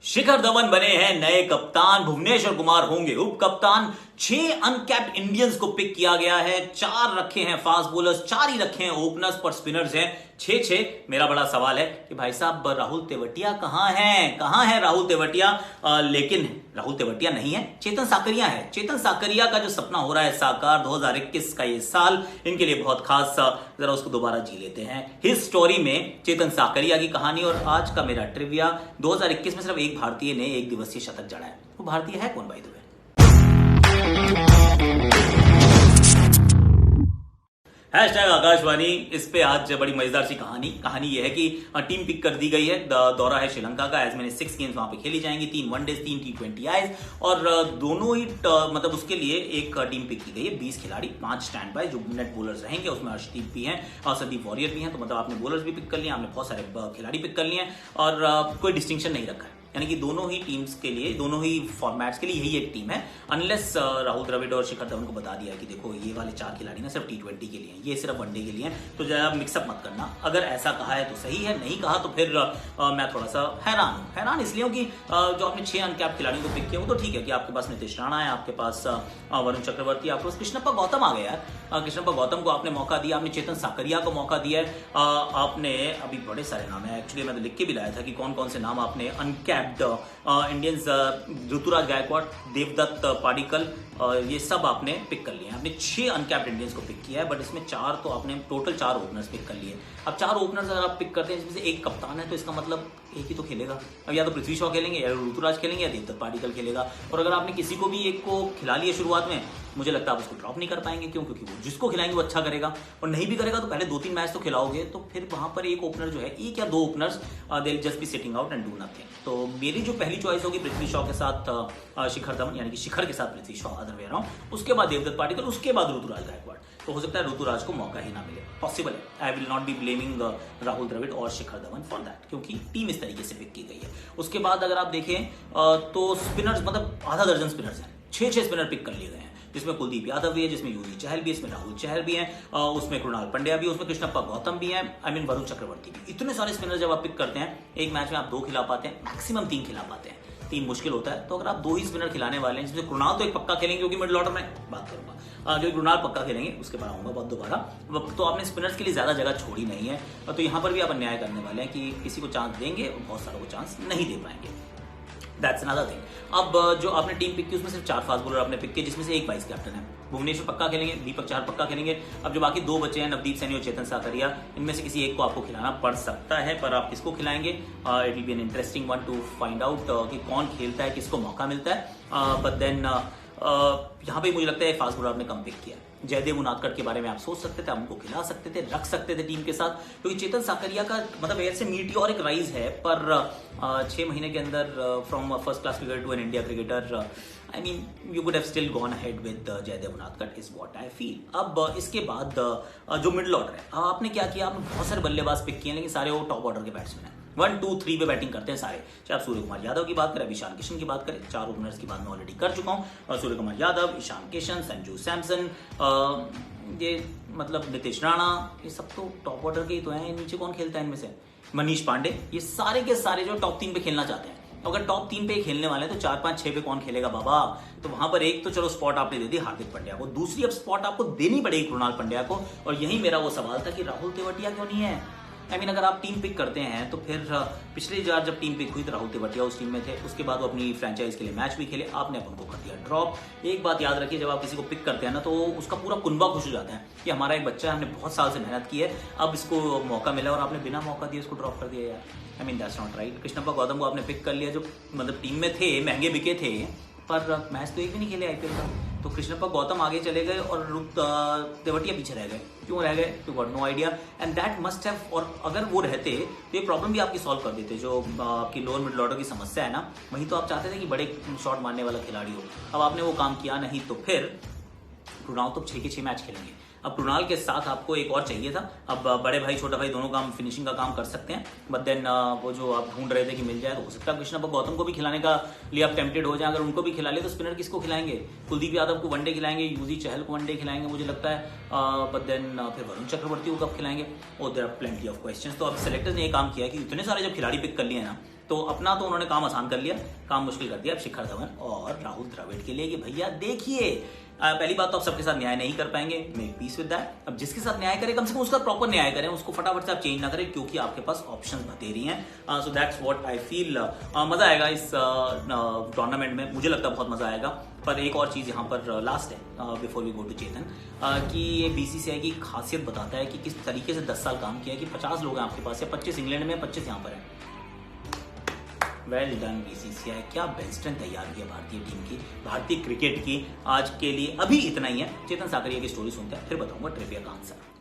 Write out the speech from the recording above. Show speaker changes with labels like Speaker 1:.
Speaker 1: शिखर धवन बने हैं नए कप्तान। भुवनेश्वर कुमार होंगे उप कप्तान। 6 अनकैप्ड इंडियंस को पिक किया गया है। 4 रखे हैं फास्ट बॉलर्स, 4 ही रखे हैं ओपनर्स, पर स्पिनर्स हैं 6-6। मेरा बड़ा सवाल है कि भाई साहब राहुल तेवतिया कहां है राहुल तेवतिया? लेकिन राहुल तेवतिया नहीं है, चेतन साकरिया है। चेतन साकरिया का जो सपना हो रहा है साकार, 2021 का ये साल इनके लिए बहुत खास, जरा उसको दोबारा जी लेते हैं। हिज स्टोरी में चेतन साकरिया की कहानी। और आज का मेरा ट्रिविया, 2021 में सिर्फ एक भारतीय ने एक दिवसीय शतक जड़ा है। वो भारतीय है कौन भाई? तुम्हें हैशटैग आकाशवाणी, इस पे आज बड़ी मजेदार सी कहानी यह है कि टीम पिक कर दी गई है। दौरा है श्रीलंका का। एज मैंने 6 गेम्स वहां पे खेली जाएंगी, 3 वनडेज 3 T20 आईज, और दोनों ही मतलब उसके लिए एक टीम पिक की गई है। 20 खिलाड़ी, 5 स्टैंड बाय जो नेट बॉलर्स रहेंगे, उसमें अर्शदीप भी हैं और संदीप वॉरियर भी हैं। तो मतलब आपने बॉलर्स भी पिक कर लिए, आपने बहुत सारे खिलाड़ी पिक कर लिए हैं और कोई डिस्टिंक्शन नहीं रखा है। यानी कि दोनों ही टीम्स के लिए, दोनों ही फॉर्मेट्स के लिए यही एक टीम है। अनलेस राहुल द्रविड़ और शिखर धवन को बता दिया है कि देखो ये वाले 4 खिलाड़ी ना सिर्फ T20 के लिए हैं, ये सिर्फ वनडे के लिए हैं, तो जरा मिक्सअप मत करना। अगर ऐसा कहा है तो सही है, नहीं कहा तो फिर मैं थोड़ा सा हैरान इसलिए हूँ कि जो आपने 6 अनकैप्ड खिलाड़ियों को पिक किया वो तो ठीक है कि आपके पास नीतीश राणा है, आपके पास वरुण चक्रवर्ती, आपके पास कृष्णप्पा गौतम आ गया यार। कृष्णप्पा गौतम को आपने मौका दिया, आपने चेतन साकरिया को मौका दिया है, आपने अभी बड़े सारे नाम है। एक्चुअली मैं तो लिख के भी लाया था कि कौन कौन से नाम आपने अनकैप्ड इंडियंस, ऋतुराज गायकवाड़, देवदत्त पाडिक्कल, ये सब आपने पिक कर लिए हैं। आपने 6 अनकैप्ड इंडियंस को पिक किया है, बट इसमें 4 तो आपने टोटल 4 ओपनर्स पिक कर लिए। अब 4 ओपनर्स अगर आप पिक करते हैं जिसमें से एक कप्तान है, तो इसका मतलब एक ही तो खेलेगा। अब या तो पृथ्वी शॉ खेलेंगे, या ऋतुराज खेलेंगे, या देवदत्त पाडिक्कल खेलेगा। और अगर आपने किसी को भी एक को खिला लिया शुरुआत में, मुझे लगता है आप उसको ड्रॉप नहीं कर पाएंगे। क्यों? क्योंकि वो जिसको खिलाएंगे वो अच्छा करेगा, और नहीं भी करेगा तो पहले 2-3 मैच तो खिलाओगे, तो फिर वहां पर एक ओपनर जो है, एक या 2 openers they will just be sitting out and do nothing. तो मेरी जो पहली चॉइस होगी पृथ्वी शॉ के साथ शिखर धवन, यानी कि शिखर के साथ Prithvi Shaw, other way around, उसके बाद देवदत्त पाडिक्कल, उसके बाद ऋतुराज गायकवाड़। तो हो सकता है ऋतुराज को मौका ही ना मिले, पॉसिबल है। I will not be blaming Rahul Dravid और शिखर धवन फॉर दैट, क्योंकि टीम इस तरीके से पिक की गई है। उसके बाद अगर आप देखें तो स्पिनर्स, मतलब आधा दर्जन स्पिनर्स हैं, 6 स्पिनर पिक कर लिए गए हैं, जिसमें कुलदीप यादव भी है, जिसमें युजवेंद्र चहल भी है, इसमें राहुल चहर भी है, उसमें कृणाल पंड्या भी है, उसमें कृष्णप्पा गौतम भी है, वरुण चक्रवर्ती भी। इतने सारे स्पिनर जब आप पिक करते हैं, एक मैच में आप 2 खिला पाते हैं, मैक्सिमम 3 खिला पाते हैं, 3 मुश्किल होता है। तो अगर आप 2 ही स्पिनर खिलाने वाले हैं, जिसमें कृणाल तो एक पक्का खेलेंगे क्योंकि मिडिल ऑर्डर में बात करूंगा, जो कृणाल पक्का खेलेंगे, उसके बाद आऊंगा बहुत दोबारा। तो आपने स्पिनर्स के लिए ज्यादा जगह छोड़ी नहीं है, तो यहां पर भी आप अन्याय करने वाले हैं कि किसी को चांस देंगे और बहुत सारों को चांस नहीं दे पाएंगे। That's another thing. अब जो आपने टीम पिक की उसमें सिर्फ 4 फास्ट बॉलर आपने पिक किए, जिसमें से एक वाइस कैप्टन है। भुवनेश्वर पक्का खेलेंगे, दीपक चहर पक्का खेलेंगे। अब जो बाकी 2 बचे हैं, नवदीप सैनी और चेतन साकरिया, इनमें से किसी एक को आपको खिलाना पड़ सकता है, पर आप किसको खिलाएंगे? It will be an interesting one two find out कि कौन खेलता है, किसको मौका मिलता है। बट देन यहाँ पे मुझे लगता है फास्ट बॉलर आपने कम पिक किया। जयदेव उनादकट के बारे में आप सोच सकते थे, आप उनको खिला सकते थे, रख सकते थे टीम के साथ, क्योंकि चेतन साकरिया का मतलब ऐसे मीटियोरिक राइज है, पर 6 महीने के अंदर from first class cricketer to an India cricketer, I mean you would have still gone ahead with Jaydev Unadkat, is what I feel. अब इसके बाद जो मिडिल ऑर्डर है, आपने क्या किया? आपने बहुत सारे बल्लेबाज पिक किए, लेकिन सारे वो टॉप ऑर्डर के बैट्समैन हैं। 1, 2, 3 पे बैटिंग करते हैं सारे, चाहे आप सूर्य कुमार यादव की बात करें, ईशान किशन की बात करें। 4 ओपनर्स की बात मैं ऑलरेडी कर चुका हूँ, सूर्य कुमार यादव, ईशान किशन, संजू सैमसन, ये मतलब नीतीश राणा, ये सब तो टॉप ऑर्डर के ही तो हैं। नीचे कौन खेलता है इनमें से? मनीष पांडे, ये सारे के सारे जो टॉप 3 पे खेलना चाहते हैं। अगर टॉप 3 पे खेलने वाले हैं तो 4, 5, 6 पे कौन खेलेगा बाबा? तो वहां पर एक तो चलो स्पॉट आपने दे दी हार्दिक पांड्या को, दूसरी अब स्पॉट आपको देनी पड़ेगी कृणाल पंड्या को। और यही मेरा वो सवाल था कि राहुल तेवतिया क्यों नहीं है? आई मीन अगर आप टीम पिक करते हैं तो फिर पिछली बार जब टीम पिक हुई तो राहुल तेवतिया उस टीम में थे, उसके बाद वो अपनी फ्रेंचाइज के लिए मैच भी खेले, आपने अब उनको कर दिया ड्रॉप। एक बात याद रखिए, जब आप किसी को पिक करते हैं ना, तो उसका पूरा कुनबा खुश हो जाता है कि हमारा एक बच्चा है, हमने बहुत साल से मेहनत की है, अब इसको मौका मिला और आपने बिना मौका दिए इसको ड्रॉप कर दिया यार। I mean that's not right. Krishnappa Gautam को आपने पिक कर लिया, जो मतलब टीम में थे, महंगे बिके थे, पर मैच तो एक भी नहीं खेले आईपीएल का। तो कृष्णप्पा गौतम आगे चले गए और तेवतिया पीछे रह गए। क्यों रह गए? You got no idea, and that must have. और अगर वो रहते तो ये प्रॉब्लम भी आपकी सॉल्व कर देते, जो आपकी लोअर मिडिल ऑर्डर की समस्या है ना, वहीं तो आप चाहते थे कि बड़े शॉट मारने वाला खिलाड़ी हो। अब आपने वो काम किया नहीं, तो फिर कृणाल तो 6 के 6 मैच खेलेंगे। अब कृणाल के साथ आपको एक और चाहिए था। अब बड़े भाई छोटा भाई दोनों काम, फिनिशिंग का काम कर सकते हैं, बट देन वो जो आप ढूंढ रहे थे कि मिल जाए, तो हो सकता है कृष्णप्पा गौतम को भी खिलाने का लिए आप टेम्प्टेड हो जाए। अगर उनको भी खिला ले तो स्पिनर किसको खिलाएंगे? कुलदीप यादव को वनडे खिलाएंगे, युजवेंद्र चहल को वनडे खिलाएंगे मुझे लगता है, बट देन फिर वरुण चक्रवर्ती को कब खिलाएंगे? और there are plenty of questions. तो अब सेलेक्टर्स ने ये काम किया कि इतने सारे जब खिलाड़ी पिक कर लिए ना, तो अपना तो उन्होंने काम आसान कर लिया, काम मुश्किल कर दिया अब शिखर धवन और राहुल द्रविड़ के लिए कि भैया देखिए, पहली बात तो आप सबके साथ न्याय नहीं कर पाएंगे, मेक पीस विद दैट। अब जिसके साथ न्याय करें कम से कम उसका प्रॉपर न्याय करें, उसको फटाफट से आप चेंज ना करें, क्योंकि आपके पास ऑप्शंस बतेरी हैं। So that's what I feel. मजा आएगा इस टूर्नामेंट में, मुझे लगता है बहुत मजा आएगा। पर एक और चीज यहाँ पर लास्ट है बिफोर वी गो टू चेतन, कि ये बीसीसीआई की खासियत बताता है कि किस तरीके से 10 साल काम किया है, कि 50 लोग हैं आपके पास, या 25 इंग्लैंड में, 25 यहाँ पर है। वेल डन बीसीसीआई, क्या बेंच स्ट्रेंथ तैयार किया भारतीय टीम की, भारतीय क्रिकेट की। आज के लिए अभी इतना ही है। चेतन साकरिया की स्टोरी सुनते हैं, फिर बताऊंगा ट्रिविया का आंसर।